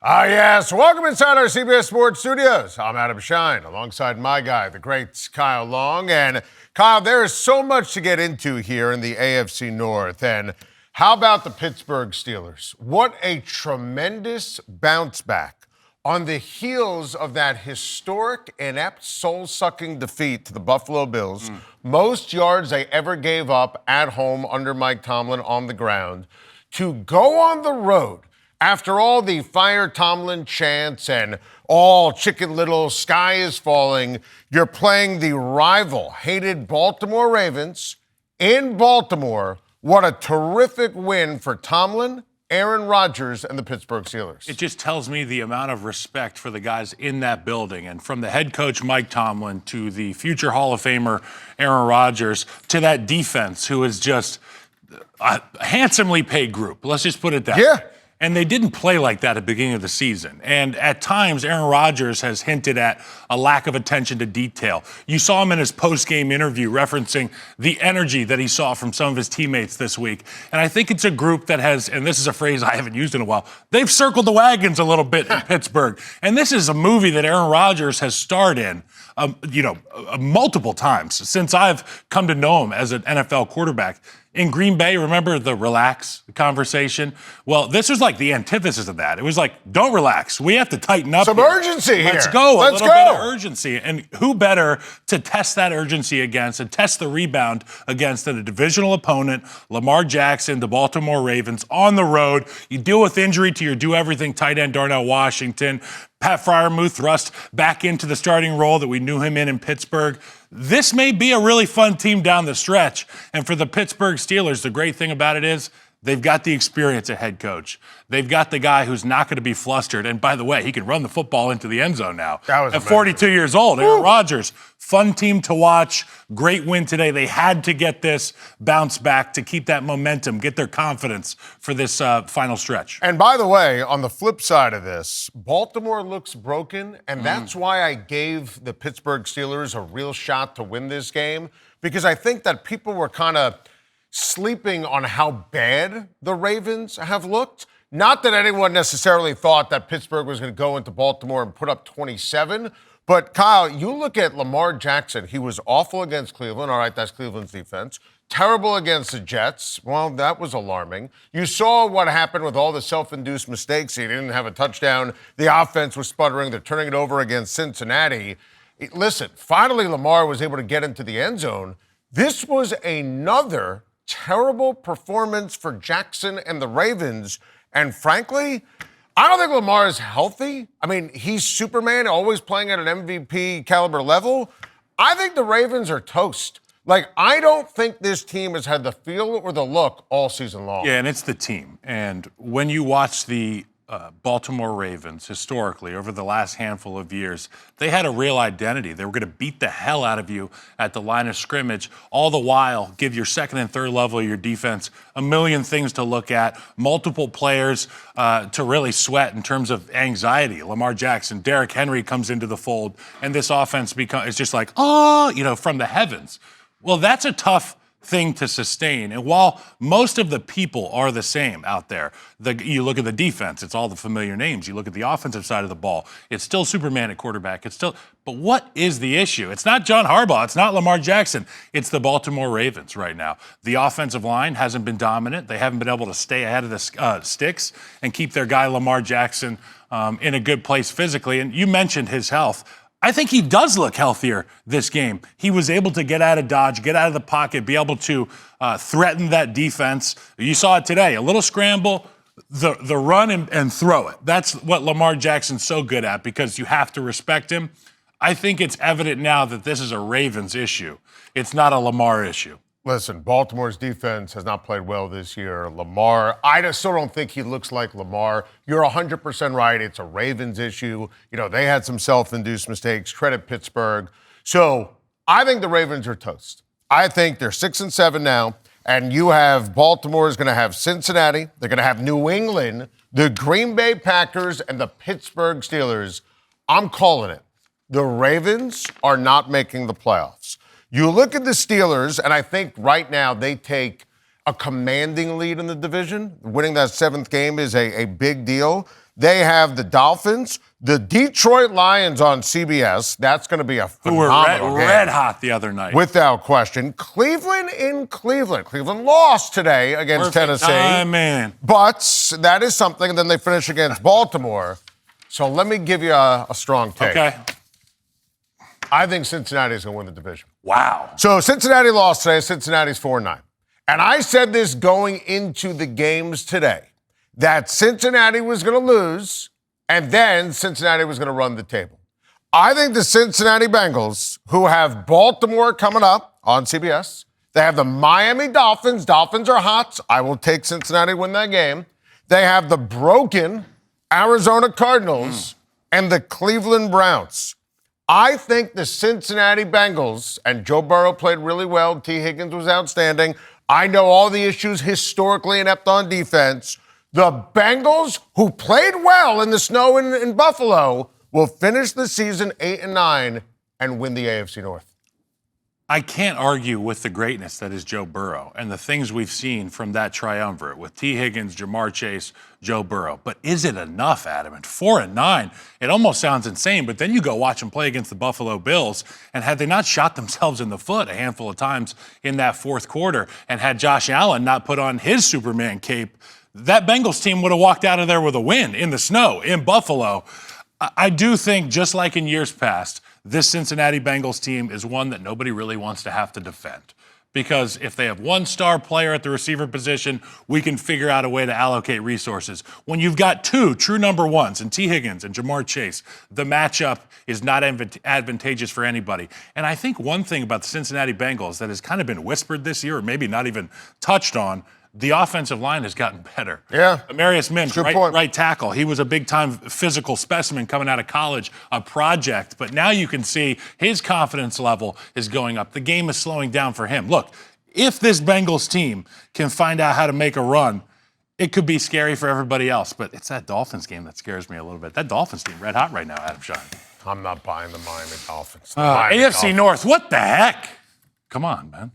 Yes. Welcome inside our CBS Sports studios. I'm Adam Schein, alongside my guy, the great Kyle Long. And Kyle, there is so much to get into here in the AFC North. And how about the Pittsburgh Steelers? What a tremendous bounce back on the heels of that historic, inept, soul-sucking defeat to the Buffalo Bills. Most yards they ever gave up at home under Mike Tomlin on the ground. To go on the road after all the fire Tomlin chants and all Chicken Little, sky is falling, you're playing the rival, hated Baltimore Ravens in Baltimore. What a terrific win for Tomlin, Aaron Rodgers, and the Pittsburgh Steelers. It just tells me the amount of respect for the guys in that building. And from the head coach, Mike Tomlin, to the future Hall of Famer, Aaron Rodgers, to that defense, who is just a handsomely paid group. Let's just put it that way. And they didn't play like that at the beginning of the season. And at times, Aaron Rodgers has hinted at a lack of attention to detail. You saw him in his post-game interview referencing the energy that he saw from some of his teammates this week. And I think it's a group that has, and this is a phrase I haven't used in a while, they've circled the wagons a little bit in Pittsburgh. And this is a movie that Aaron Rodgers has starred in, multiple times since I've come to know him as an NFL quarterback. In Green Bay, remember the relax conversation? Well, this was like the antithesis of that. It was like, don't relax. We have to tighten up. Some urgency here. Let's go. A little bit of urgency. And who better to test that urgency against and test the rebound against than a divisional opponent, Lamar Jackson, the Baltimore Ravens, on the road. You deal with injury to your do-everything tight end, Darnell Washington. Pat Freiermuth thrust back into the starting role that we knew him in Pittsburgh. This may be a really fun team down the stretch. And for the Pittsburgh Steelers, the great thing about it is they've got the experience at head coach. They've got the guy who's not going to be flustered. And by the way, he can run the football into the end zone now. At 42 years old, Aaron Rodgers. Fun team to watch. Great win today. They had to get this bounce back to keep that momentum, get their confidence for this final stretch. And by the way, on the flip side of this, Baltimore looks broken, and that's why I gave the Pittsburgh Steelers a real shot to win this game, because I think that people were kind of sleeping on how bad the Ravens have looked. Not that anyone necessarily thought that Pittsburgh was going to go into Baltimore and put up 27, but Kyle, you look at Lamar Jackson. He was awful against Cleveland. All right, that's Cleveland's defense. Terrible against the Jets. Well, that was alarming. You saw what happened with all the self-induced mistakes. He didn't have a touchdown. The offense was sputtering. They're turning it over against Cincinnati. Listen, finally Lamar was able to get into the end zone. This was another terrible performance for Jackson and the Ravens. And frankly, I don't think Lamar is healthy. I mean, he's Superman, always playing at an MVP caliber level. I think the Ravens are toast. Like, I don't think this team has had the feel or the look all season long. Yeah, and it's the team. And when you watch the Baltimore Ravens, historically, over the last handful of years, they had a real identity. They were going to beat the hell out of you at the line of scrimmage, all the while give your second and third level of your defense a million things to look at, multiple players to really sweat in terms of anxiety. Lamar Jackson, Derrick Henry comes into the fold, and this offense is just like, from the heavens. Well, that's a tough thing to sustain. And while most of the people are the same out there, you look at the defense, it's all the familiar names. You look at the offensive side of the ball, it's still Superman at quarterback. But what is the issue? It's not John Harbaugh. It's not Lamar Jackson. It's the Baltimore Ravens right now. The offensive line hasn't been dominant. They haven't been able to stay ahead of the sticks and keep their guy Lamar Jackson in a good place physically. And you mentioned his health. I think he does look healthier this game. He was able to get out of dodge, get out of the pocket, be able to threaten that defense. You saw it today, a little scramble, the run and throw it. That's what Lamar Jackson's so good at, because you have to respect him. I think it's evident now that this is a Ravens issue. It's not a Lamar issue. Listen, Baltimore's defense has not played well this year. Lamar, I still don't think he looks like Lamar. You're 100% right. It's a Ravens issue. You know, they had some self-induced mistakes. Credit Pittsburgh. So I think the Ravens are toast. I think they're 6-7 now, and you have Baltimore is going to have Cincinnati. They're going to have New England, the Green Bay Packers, and the Pittsburgh Steelers. I'm calling it. The Ravens are not making the playoffs. You look at the Steelers, and I think right now they take a commanding lead in the division. Winning that seventh game is a big deal. They have the Dolphins, the Detroit Lions on CBS. That's going to be a phenomenal game. Red hot the other night. Without question. Cleveland in Cleveland. Cleveland lost today against Tennessee. Man. But that is something. And then they finish against Baltimore. So let me give you a strong take. Okay. I think Cincinnati is going to win the division. Wow. So Cincinnati lost today. Cincinnati's 4-9. And I said this going into the games today, that Cincinnati was going to lose, and then Cincinnati was going to run the table. I think the Cincinnati Bengals, who have Baltimore coming up on CBS, they have the Miami Dolphins. Dolphins are hot. I will take Cincinnati to win that game. They have the broken Arizona Cardinals and the Cleveland Browns. I think the Cincinnati Bengals, and Joe Burrow played really well. T. Higgins was outstanding. I know all the issues historically inept on defense. The Bengals, who played well in the snow in Buffalo, will finish the season 8-9 and win the AFC North. I can't argue with the greatness that is Joe Burrow and the things we've seen from that triumvirate with T. Higgins, Jamar Chase, Joe Burrow. But is it enough, Adam? And 4-9, it almost sounds insane, but then you go watch them play against the Buffalo Bills, and had they not shot themselves in the foot a handful of times in that fourth quarter, and had Josh Allen not put on his Superman cape, that Bengals team would have walked out of there with a win in the snow in Buffalo. I do think, just like in years past, this Cincinnati Bengals team is one that nobody really wants to have to defend. Because if they have one star player at the receiver position, we can figure out a way to allocate resources. When you've got two true number ones, in T. Higgins and Jamar Chase, the matchup is not advantageous for anybody. And I think one thing about the Cincinnati Bengals that has kind of been whispered this year, or maybe not even touched on, the offensive line has gotten better. Yeah. Amarius Mims, right tackle. He was a big-time physical specimen coming out of college, a project. But now you can see his confidence level is going up. The game is slowing down for him. Look, if this Bengals team can find out how to make a run, it could be scary for everybody else. But it's that Dolphins game that scares me a little bit. That Dolphins team, red hot right now, Adam Schein. I'm not buying the Miami Dolphins. AFC North, what the heck? Come on, man.